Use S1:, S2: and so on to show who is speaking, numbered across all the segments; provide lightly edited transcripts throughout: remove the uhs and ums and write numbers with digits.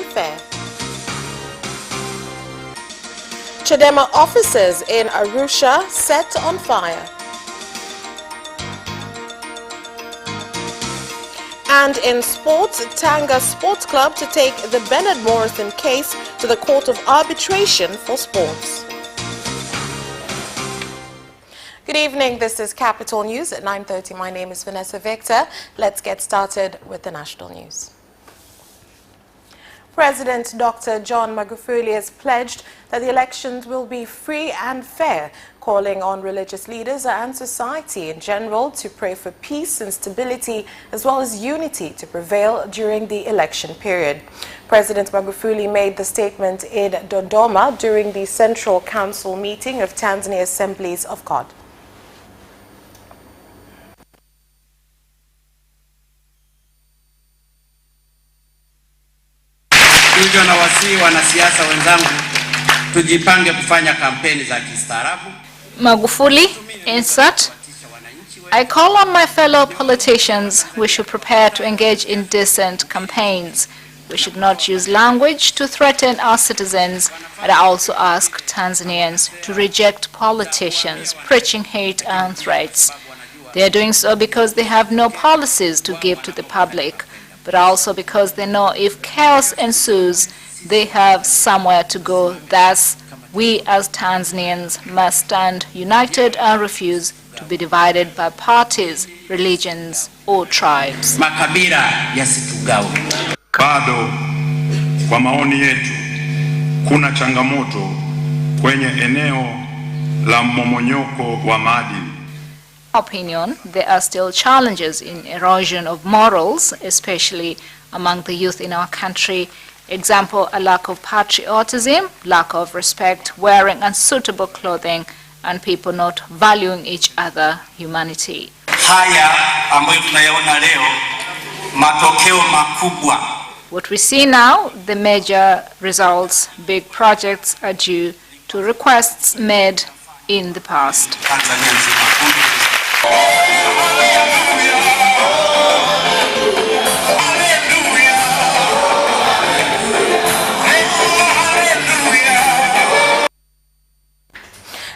S1: unfair. CHADEMA offices in Arusha set on fire. And in sports, Tanga Sports Club to take the Bernard Morrison case to the Court of Arbitration for Sports. Good evening, this is Capital News at 9:30. My name is Vanessa Victor. Let's get started with the national news. President Dr. John Magufuli has pledged that the elections will be free and fair, calling on religious leaders and society in general to pray for peace and stability as well as unity to prevail during the election period. President Magufuli made the statement in Dodoma during the Central Council meeting of Tanzania Assemblies of God.
S2: Hivyo na wasii wanasiasa wenzangu tujipange kufanya kampeni za kistaarabu.
S3: Magufuli, insert. I call on my fellow politicians, we should prepare to engage in decent campaigns. We should not use language to threaten our citizens, and I also ask Tanzanians to reject politicians preaching hate and threats. They are doing so because they have no policies to give to the public, but also because they know if chaos ensues, they have somewhere to go. Thus, we as Tanzanians must stand united and refuse to be divided by parties, religions, or tribes.
S2: Makabila yasitugawe.
S4: Bado, kwa maoni yetu, kuna changamoto kwenye eneo la mmomonyoko wa maadili.
S3: Opinion, there are still challenges in erosion of morals, especially among the youth in our country. Example, a lack of patriotism, lack of respect, wearing unsuitable clothing, and people not valuing each other, humanity.
S2: Haya ambayo tunayaona leo matokeo makubwa.
S3: What we see now, the major results, big projects are due to requests made in the past.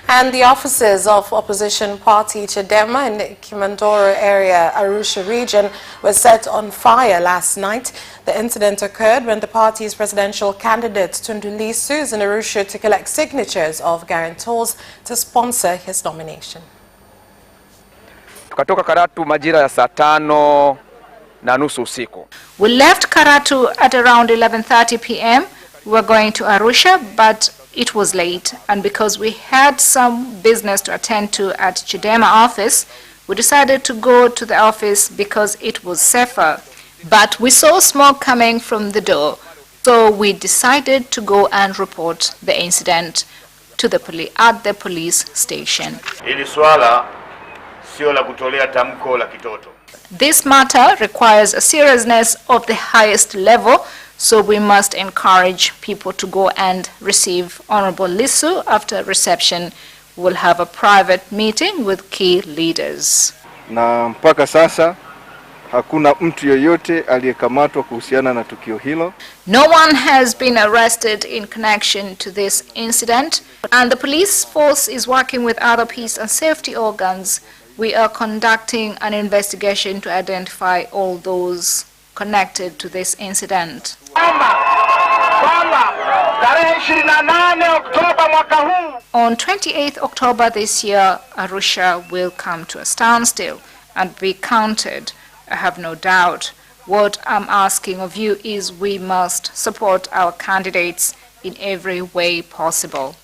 S1: And the offices of opposition party CHADEMA in the Kimandoro area, Arusha region, were set on fire last night. The incident occurred when the party's presidential candidate Tundu Lissu is in Arusha to collect signatures of guarantors to sponsor his nomination.
S5: Tukatoka Karatu majira ya saa 5:30 usiku.
S3: We left Karatu at around 11:30 p.m. We were going to Arusha, but it was late, and because we had some business to attend to at CHADEMA office, we decided to go to the office because it was safer. But we saw smoke coming from the door, so we decided to go and report the incident to the at the police station.
S6: Hili swala sio la kutolea tamko la kitoto.
S3: This matter requires a seriousness of the highest level, so we must encourage people to go and receive Honorable Lissu. After reception, we'll have a private meeting with key leaders.
S7: Na mpaka sasa hakuna mtu yoyote aliyekamatwa kuhusiana na tukio hilo.
S3: No one has been arrested in connection to this incident, and the police force is working with other peace and safety organs. We are conducting an investigation to identify all those connected to this incident. On 28th October this year, Arusha will come to a standstill and be counted. I have no doubt. What I'm asking of you is we must support our candidates in every way possible.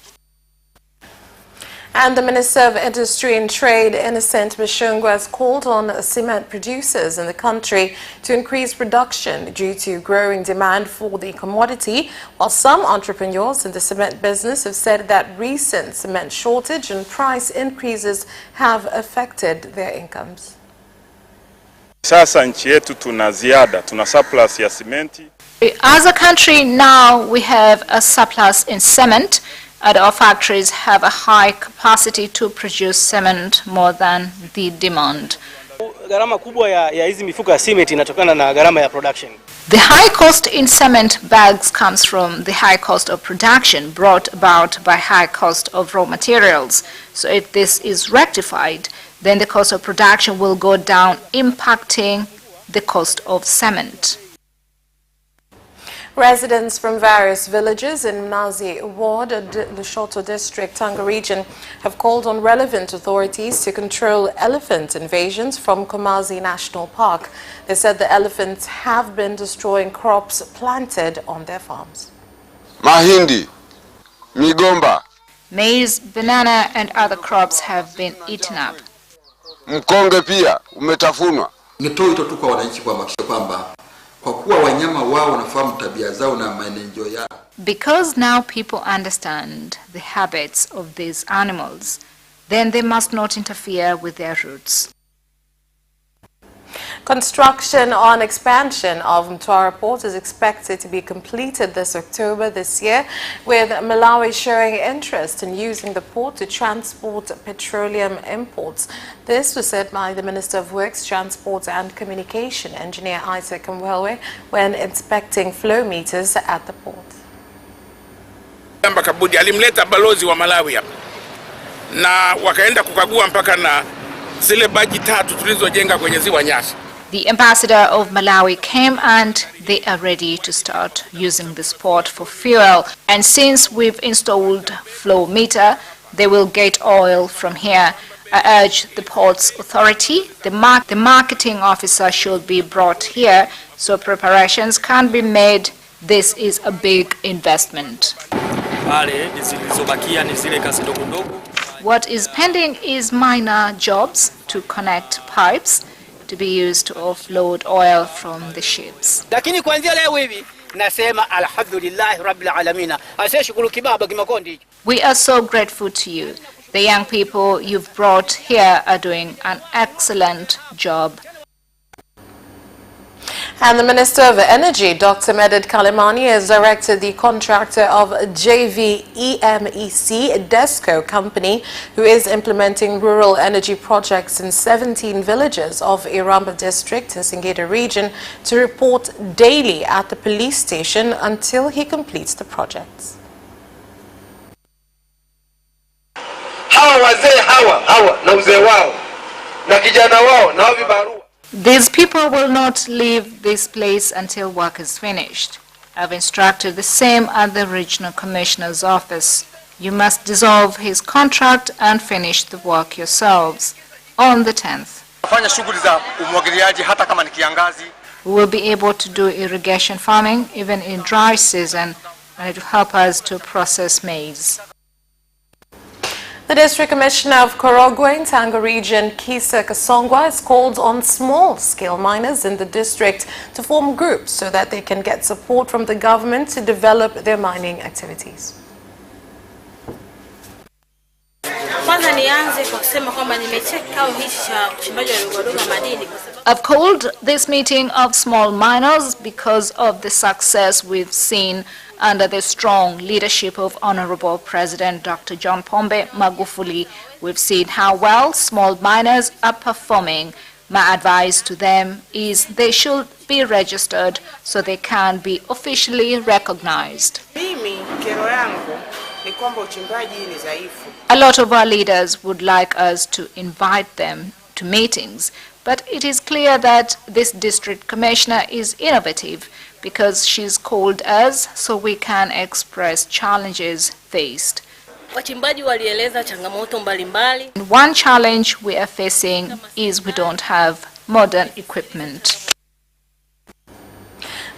S1: And the Minister of Industry and Trade, Innocent Bashungwa, has called on cement producers in the country to increase production due to growing demand for the commodity, while some entrepreneurs in the cement business have said that recent cement shortage and price increases have affected their incomes.
S4: Sasa nchi yetu tuna ziada, tuna surplus ya simenti.
S3: As a country now we have a surplus in cement, and our factories have a high capacity to produce cement more than the demand.
S8: Gharama kubwa ya hizi mifuko ya cement inatokana na gharama ya production.
S3: The high cost in cement bags comes from the high cost of production brought about by high cost of raw materials. So if this is rectified, then the cost of production will go down, impacting the cost of cement.
S1: Residents from various villages in Mnazi Ward, Lushoto District, Tanga Region, have called on relevant authorities to control elephant invasions from Komazi National Park. They said the elephants have been destroying crops planted on their farms.
S8: Mahindi, migomba,
S3: maize, banana and other crops have been eaten up.
S8: mkonge pia umetafunwa.
S9: Nitoa wito tu kwa wananchi kuhamasisha kwamba kwa kuwa wanyama wao wanafahamu tabia zao na maendeleo yao.
S3: Because now people understand the habits of these animals, then they must not interfere with their roots.
S1: Construction on expansion of Mtwara Port is expected to be completed this October this year, with Malawi showing interest in using the port to transport petroleum imports. This was said by the Minister of Works, Transport and Communication, Engineer Isaac Mwelwe, when inspecting flow meters at the port.
S10: Kabudi alimleta balozi wa Malawi hapa na wakaenda kukagua mpaka na zile baji 3 tulizojenga kwenye ziwa Nyasa.
S3: The ambassador of Malawi came and they are ready to start using this port for fuel. And since we've installed flow meter, they will get oil from here. I urge the port's authority, the marketing officer should be brought here so preparations can be made. This is a big investment. What is pending is minor jobs to connect pipes to be used to offload oil from the ships.
S11: Lakini kuanzia leo hivi nasema alhamdulillah rabbil alamin. Asiyeshukuru kibaba kimakondi.
S3: We are so grateful to you. The young people you've brought here are doing an excellent job.
S1: And the Minister of Energy, Dr. Medad Kalimani, has directed the contractor of JVEMEC Desco Company, who is implementing rural energy projects in 17 villages of Iramba District in Singida Region, to report daily at the police station until he completes the projects.
S3: These people will not leave this place until work is finished. I've instructed the same at the Regional Commissioner's office. You must dissolve his contract and finish the work yourselves on the 10th. We will be able to do irrigation farming even in dry season, and it will help us to process maize.
S1: The District Commissioner of Korogwe in Tanga Region, Kisa Kasongwa, has called on small-scale miners in the district to form groups so that they can get support from the government to develop their mining activities.
S3: I've called this meeting of small miners because of the success we've seen under the strong leadership of Honorable President Dr. John Pombe Magufuli. We've seen how well small miners are performing. My advice to them is they should be registered so they can be officially recognized. A lot of our leaders would like us to invite them to meetings, but it is clear that this district commissioner is innovative because she's called us so we can express challenges faced. One challenge we are facing is we don't have modern equipment.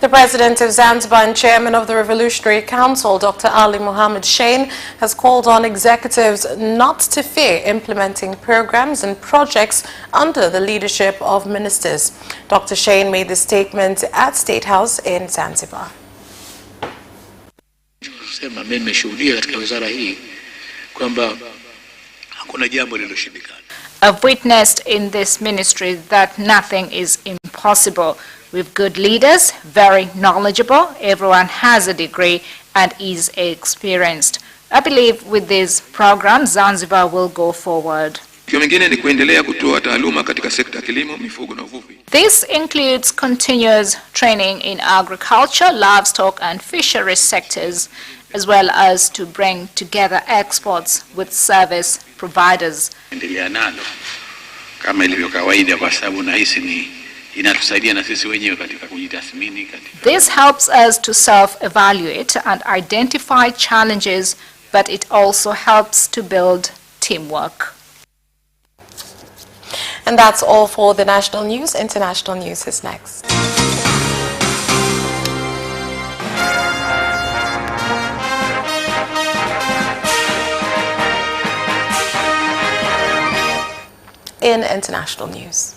S1: The President of Zanzibar and Chairman of the Revolutionary Council, Dr. Ali Mohammed Shein, has called on executives not to fear implementing programs and projects under the leadership of ministers. Dr. Shein made the statement at State House in Zanzibar.
S3: I've witnessed in this ministry that nothing is impossible. We've good leaders, very knowledgeable, everyone has a degree and is experienced. I believe with these programs, Zanzibar will go forward. This includes continuous training in agriculture, livestock and fisheries sectors, as well as to bring together exports with service providers. This helps us to self-evaluate and identify challenges, but it also helps to build teamwork.
S1: And that's all for the national news. International news is next. In international news,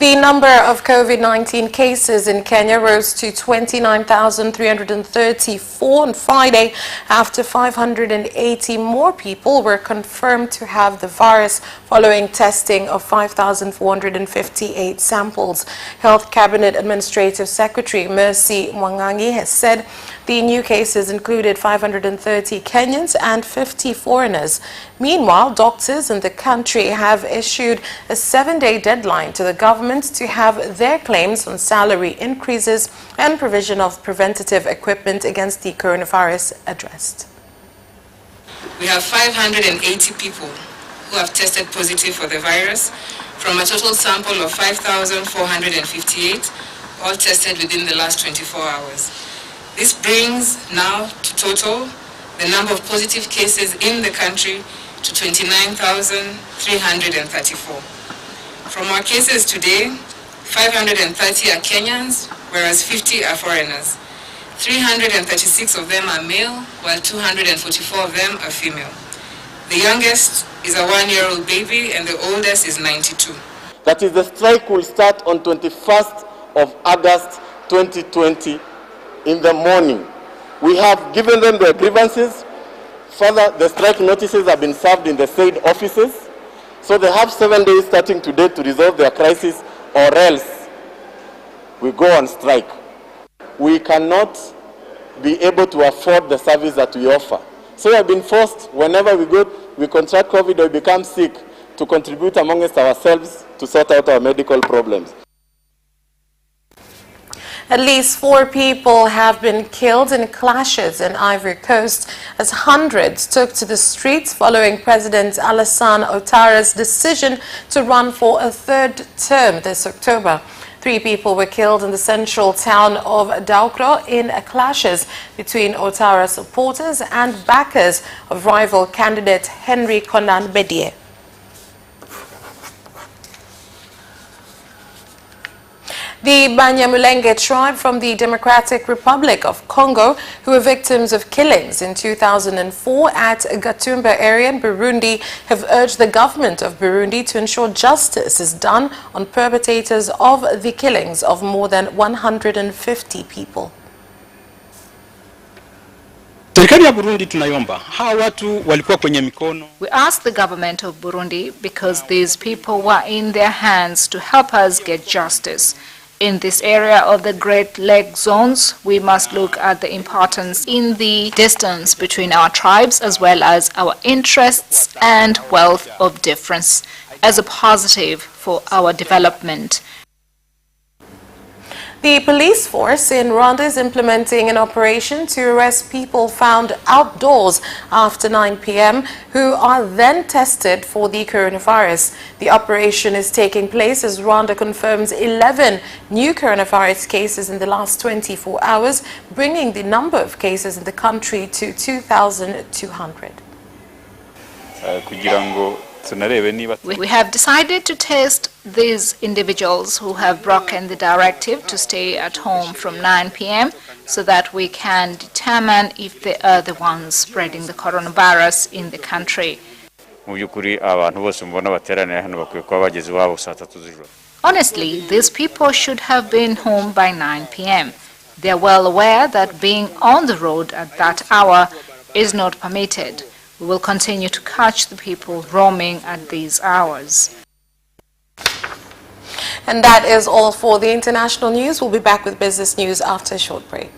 S1: the number of COVID-19 cases in Kenya rose to 29,334 on Friday after 580 more people were confirmed to have the virus following testing of 5,458 samples. Health Cabinet Administrative Secretary Mercy Mwangangi has said the new cases included 530 Kenyans and 50 foreigners. Meanwhile, doctors in the country have issued a 7-day deadline to the government to have their claims on salary increases and provision of preventative equipment against the coronavirus addressed.
S12: We have 580 people who have tested positive for the virus from a total sample of 5,458, all tested within the last 24 hours. This brings now to total the number of positive cases in the country to 29,334. From our cases today, 530 are Kenyans, whereas 50 are foreigners. 336 of them are male, while 244 of them are female. The youngest is a 1-year-old baby, and the oldest is 92.
S13: That is, the strike will start on 21st of August 2020 in the morning. We have given them their grievances. Further, the strike notices have been served in the said offices. So they have 7 days starting today to resolve their crisis, or else we go on strike. We cannot be able to afford the service that we offer. So we have been forced, whenever we contract COVID or we become sick, to contribute amongst ourselves to sort out our medical problems.
S1: At least 4 people have been killed in clashes in Ivory Coast as hundreds took to the streets following President Alassane Ouattara's decision to run for a 3rd term this October. 3 people were killed in the central town of Daukro in clashes between Ouattara supporters and backers of rival candidate Henry Konan Bedie. The Banyamulenge tribe from the Democratic Republic of Congo, who were victims of killings in 2004 at Gatumba area in Burundi, have urged the government of Burundi to ensure justice is done on perpetrators of the killings of more than 150 people.
S3: We asked the government of Burundi because these people were in their hands to help us get justice. In this area of the Great Lake zones, we must look at the importance in the distance between our tribes as well as our interests and wealth of difference as a positive for our development.
S1: The police force in Rwanda is implementing an operation to arrest people found outdoors after 9 p.m. who are then tested for the coronavirus. The operation is taking place as Rwanda confirms 11 new coronavirus cases in the last 24 hours, bringing the number of cases in the country to 2,200.
S3: We have decided to test these individuals who have broken the directive to stay at home from 9 p.m. so that we can determine if they are the ones spreading the coronavirus in the country. Honestly, these people should have been home by 9 p.m. They are well aware that being on the road at that hour is not permitted. We will continue to catch the people roaming at these hours.
S1: And that is all for the international news. We'll be back with business news after a short break.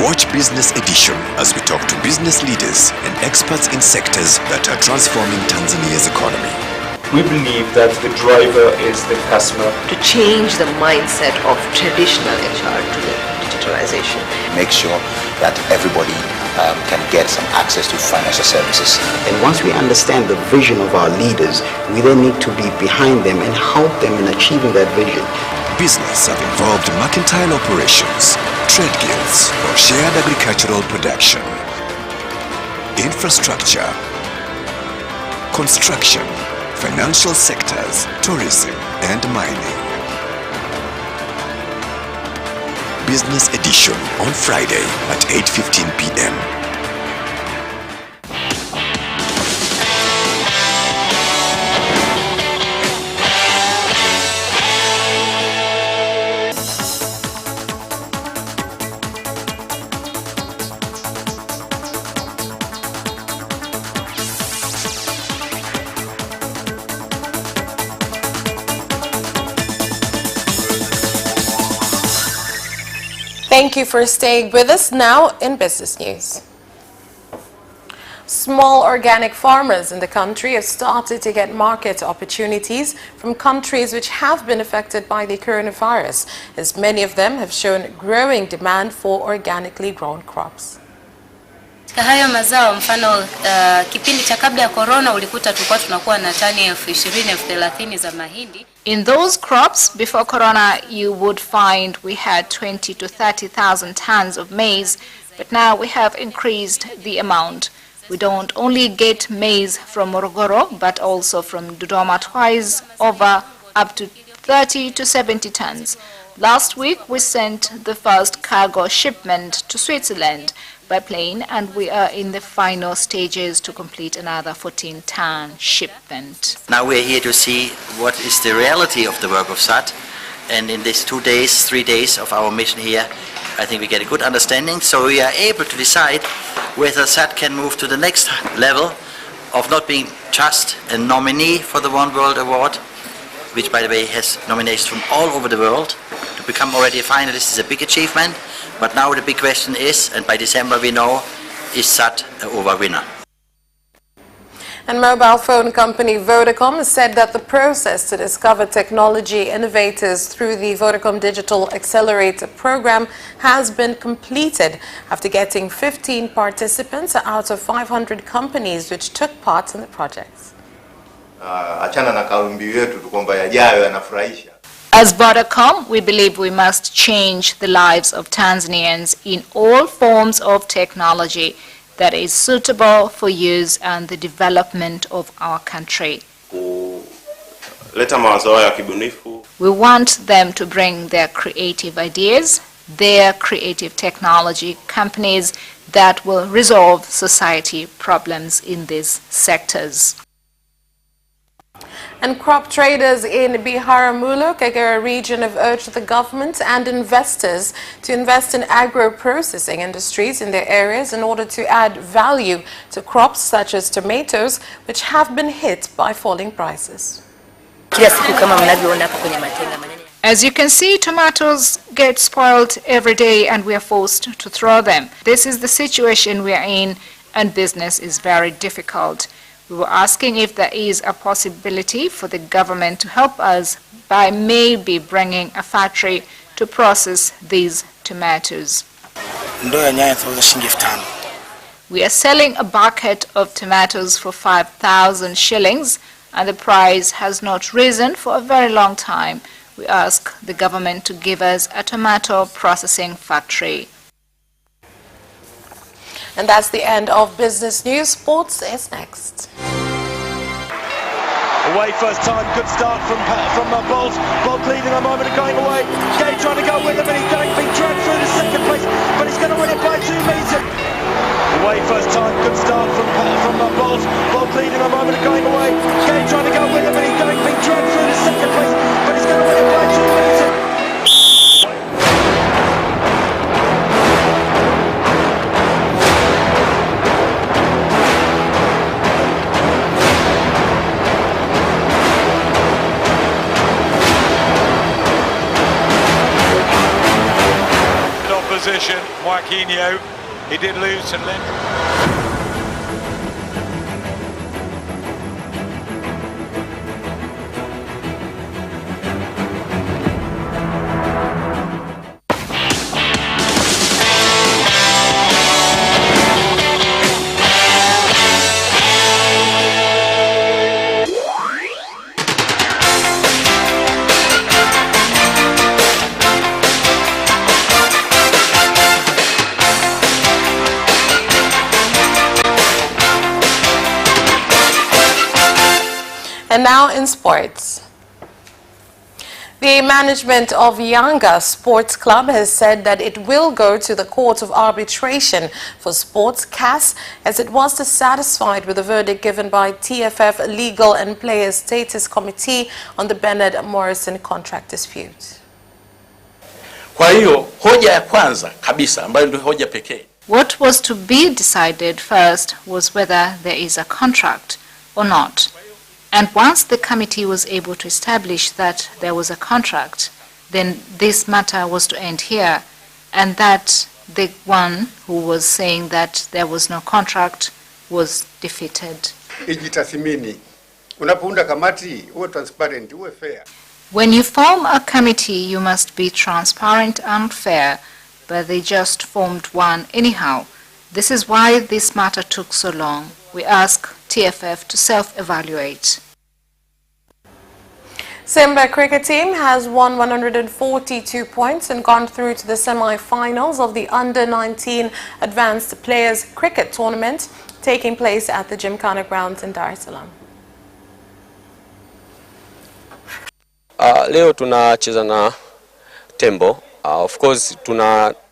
S14: Watch Business Edition as we talk to business leaders and experts in sectors that are transforming Tanzania's economy.
S15: We believe that the driver is the customer.
S16: To change the mindset of traditional HR to the digitalization.
S17: Make sure that everybody can get some access to financial services.
S18: And once we understand the vision of our leaders, we then need to be behind them and help them in achieving that vision.
S14: Business have involved mercantile operations, trade guilds, or shared agricultural production, infrastructure, construction, financial sectors, tourism, and mining. Business Edition on Friday at 8:15 p.m.
S1: Thank you for staying with us. Now in business news. Small organic farmers in the country have started to get market opportunities from countries which have been affected by the coronavirus, as many of them have shown growing demand for organically grown crops.
S19: Hayo mazao mfano kipindi cha kabla ya corona ulikuta tulikuwa tunakuwa na tani 20,000-30,000 za mahindi.
S3: In those crops before corona you would find we had 20 to 30,000 tons of maize, but now we have increased the amount. We don't only get maize from Morogoro but also from Dodoma twice over up to 30 to 70 tons. Last week we sent the first cargo shipment to Switzerland by plane, and we are in the final stages to complete another 14-ton shipment.
S20: Now we are here to see what is the reality of the work of SAT, and in these 2 days, 3 days of our mission here, I think we get a good understanding, so we are able to decide whether SAT can move to the next level of not being just a nominee for the One World Award, which by the way has nominations from all over the world. To become already a finalist is a big achievement, but now the big question is, and by December we know, is SAT an over winner?
S1: And mobile phone company Vodacom has said that the process to discover technology innovators through the Vodacom Digital Accelerator program has been completed after getting 15 participants out of 500 companies which took part in the projects.
S3: As Vodacom, we believe we must change the lives of Tanzanians in all forms of technology that is suitable for use and the development of our country. We want them to bring their creative ideas, their creative technology companies that will resolve society problems in these sectors.
S1: And crop traders in Biharamulo, Kagera region, have urged the government and investors to invest in agro-processing industries in their areas in order to add value to crops such as tomatoes, which have been hit by falling prices.
S3: As you can see, tomatoes get spoiled every day and we are forced to throw them. This is the situation we are in, and business is very difficult. We were asking if there is a possibility for the government to help us by maybe bringing a factory to process these tomatoes. We are selling a bucket of tomatoes for 5,000 shillings, and the price has not risen for a very long time. We ask the government to give us a tomato processing factory.
S1: And that's the end of business news. Sports is next.
S21: Away first time, good start from Bolt. Bolt leading a moment of going away. Gay trying to go with him, and he's being dragged through the second place, but he's going to win it by 2 meters. Away first time, good start from Bolt. Bolt leading a moment of going away. Gay trying to go with him, and he's being dragged through the second place, but he's going to win it by 2 meters. position, Joaquinho. He did lose to Lynn.
S1: And now in sports. The management of Yanga Sports Club has said that it will go to the Court of Arbitration for Sports CAS as it was dissatisfied with the verdict given by TFF Legal and Player Status Committee on the Bernard Morrison contract dispute.
S2: Kwa hiyo hoja ya kwanza kabisa ambayo ndio hoja pekee.
S3: What was to be decided first was whether there is a contract or not. And once the committee was able to establish that there was a contract, then this matter was to end here, and that the one who was saying that there was no contract was defeated.
S22: Ijitathmini. Unapounda kamati, uwe transparent, uwe fair.
S3: When you form a committee, you must be transparent and fair, but they just formed one anyhow. This is why this matter took so long. We ask TFF to self-evaluate.
S1: Simba cricket team has won 142 points and gone through to the semi-finals of the Under-19 Advanced Players Cricket Tournament taking place at the Gymkhana grounds in Dar es Salaam.
S23: Leo tunacheza na Tembo. Of course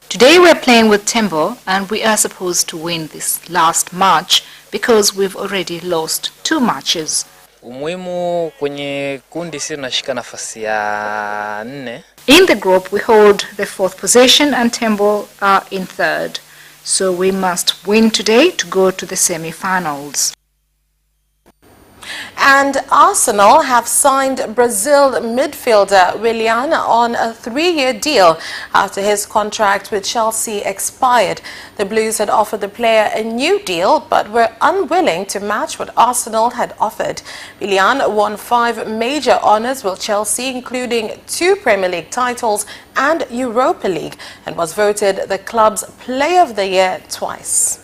S3: Today we're playing with Tembo and we are supposed to win this last match because we've already lost 2 matches.
S24: Umuhimu kwenye kundi sisi tunashika nafasi ya 4.
S3: In the group we hold the 4th position and Tembo are in 3rd. So we must win today to go to the semi-finals.
S1: And Arsenal have signed Brazil midfielder Willian on a 3-year deal after his contract with Chelsea expired. The Blues had offered the player a new deal but were unwilling to match what Arsenal had offered. Willian won 5 major honours with Chelsea, including 2 Premier League titles and Europa League, and was voted the club's Player of the Year twice.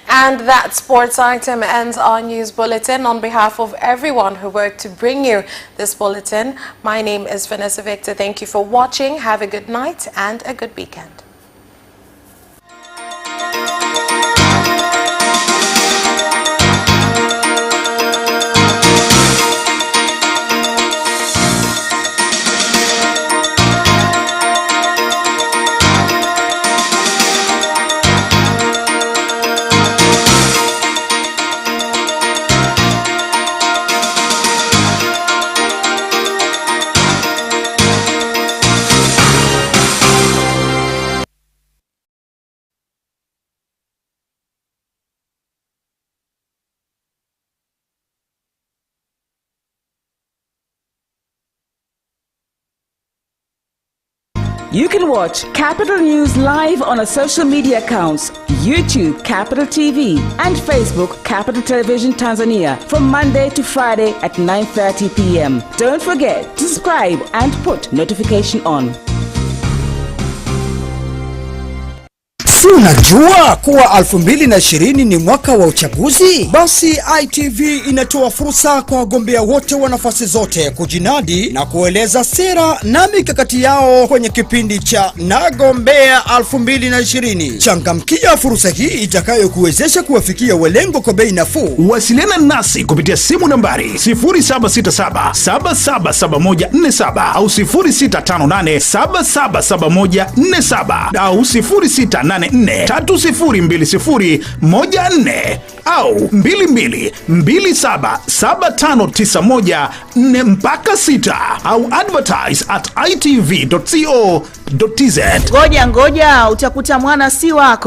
S1: And that sports item ends our news bulletin. On behalf of everyone who worked to bring you this bulletin, my name is Vanessa Victor. Thank you for watching. Have a good night and a good weekend.
S25: You can watch Capital News live on our social media accounts, YouTube Capital TV and Facebook Capital Television Tanzania from Monday to Friday at 9:30 p.m. Don't forget to subscribe and put notification on.
S26: Si unajua kuwa 2020 ni mwaka wa uchaguzi? Basi ITV inatoa fursa kwa wagombea wote wa nafasi zote kujinadi na kueleza sera na mikakati yao kwenye kipindi cha Nagombea 2020. Changamkia fursa hii itakayokuwezesha kuwafikia walengo kwa bei nafuu.
S27: Wasiliana nasi kupitia simu nambari 0767777147 au 0658777147 au 0684302014 au 22277591 mpaka 6 au advertise at itv.co.tz.
S25: Ngoja utakuta mwana si wako.